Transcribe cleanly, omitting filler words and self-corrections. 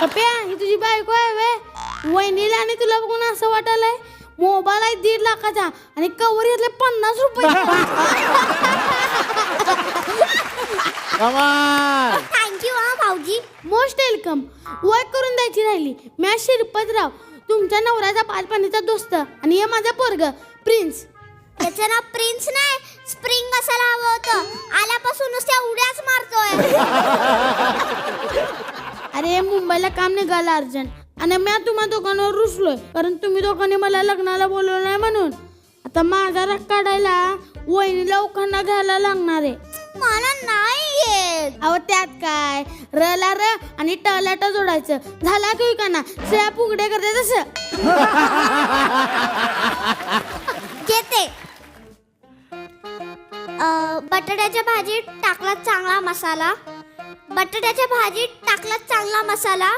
पप्या ही तुझी बायको आहे वे वहिनीला आणि तुला बघून असं वाटायलंय मोबाईल आहे 1.5 लाखाचा आणि कवर घेतले 50 रुपये. कमाल. थँक्यू हा भाऊजी. Most welcome. ओळख करून द्यायची राहिली. मी शिरपतराव तुमच्या नवऱ्याचा पाचपाणीचा दोस्त आणि हे माझा पोरग प्रिन्स. त्याचं नाव प्रिन्स नाही स्प्रिंग असायला हवं होतं. आल्यापासूनच त्या उड्याच मारतोय. अरे मुंबईला काम निघालं अर्जंट आणि मी तुम्हा दोघांवर रुसलोय कारण तुम्ही दोघांनी मला लग्नाला बोलवलं नाही म्हणून. आता माझा राग काढायला वहिनीला उखाणा घ्यायला लागणार आहे. मला नाही येत. अहो त्यात काय र ला र आणि ट ला ट जोडायचं झाला की उखाणा. शिळ्या फुगड्या करते तसं. घेते. बटाट्याच्या भाजीत टाकला चांगला मसाला. बटाट्याच्या भाजीत टाकला चांगला मसाला.